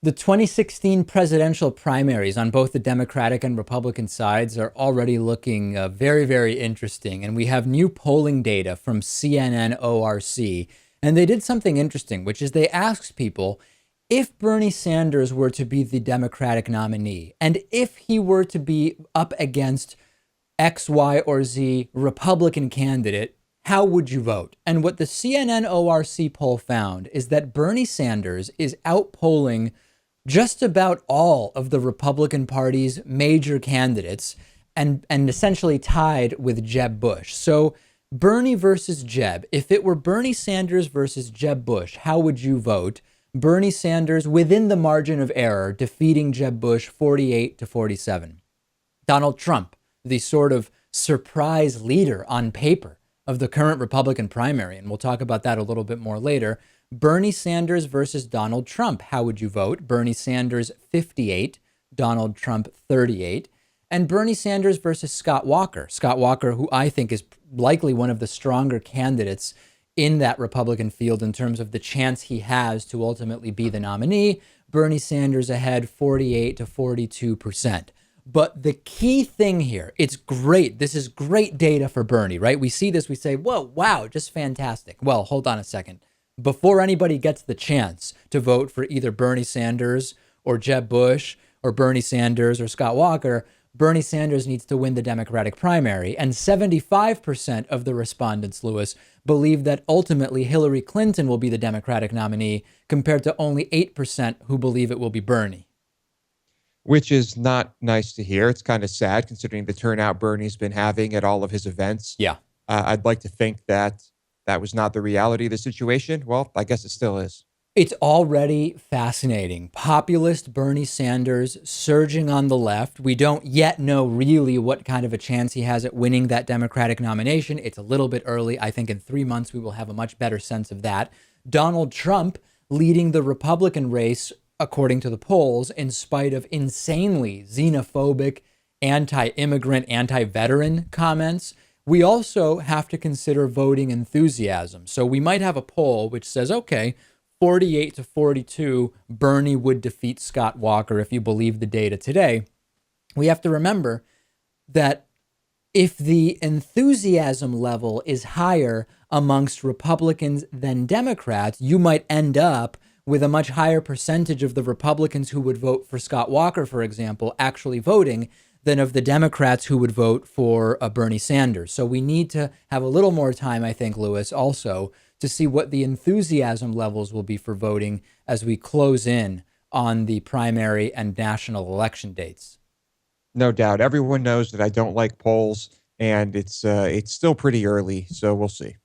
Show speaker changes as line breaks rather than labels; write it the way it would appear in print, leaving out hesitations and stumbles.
The 2016 presidential primaries on both the Democratic and Republican sides are already looking very, very interesting. And we have new polling data from CNN ORC. And they did something interesting, which is they asked people if Bernie Sanders were to be the Democratic nominee and if he were to be up against X, Y, or Z Republican candidate, how would you vote? And what the CNN ORC poll found is that Bernie Sanders is outpolling just about all of the Republican Party's major candidates and essentially tied with Jeb Bush. So Bernie versus Jeb, if it were Bernie Sanders versus Jeb Bush, how would you vote? Bernie Sanders within the margin of error, defeating Jeb Bush 48-47. Donald Trump, the sort of surprise leader on paper of the current Republican primary, and we'll talk about that a little bit more later. Bernie Sanders versus Donald Trump. How would you vote? Bernie Sanders 58, Donald Trump 38. And Bernie Sanders versus Scott Walker. Scott Walker, who I think is likely one of the stronger candidates in that Republican field in terms of the chance he has to ultimately be the nominee. Bernie Sanders ahead 48-42%. But the key thing here, it's great. This is great data for Bernie, right? We see this, we say, whoa, wow, just fantastic. Well, hold on a second. Before anybody gets the chance to vote for either Bernie Sanders or Jeb Bush or Bernie Sanders or Scott Walker, Bernie Sanders needs to win the Democratic primary. And 75% of the respondents, Lewis, believe that ultimately Hillary Clinton will be the Democratic nominee, compared to only 8% who believe it will be Bernie.
Which is not nice to hear. It's kind of sad considering the turnout Bernie's been having at all of his events.
Yeah.
I'd like to think that that was not the reality of the situation. Well, I guess it still is.
It's already fascinating. Populist Bernie Sanders surging on the left. We don't yet know really what kind of a chance he has at winning that Democratic nomination. It's a little bit early. I think in 3 months we will have a much better sense of that. Donald Trump leading the Republican race, according to the polls, in spite of insanely xenophobic, anti-immigrant, anti-veteran comments. We also have to consider voting enthusiasm. So we might have a poll which says, okay, 48-42, Bernie would defeat Scott Walker if you believe the data today. We have to remember that if the enthusiasm level is higher amongst Republicans than Democrats, you might end up with a much higher percentage of the Republicans who would vote for Scott Walker, for example, actually voting than of the Democrats who would vote for Bernie Sanders. So we need to have a little more time, I think, Lewis, also to see what the enthusiasm levels will be for voting as we close in on the primary and national election dates.
No doubt. Everyone knows that I don't like polls, and it's still pretty early, so we'll see.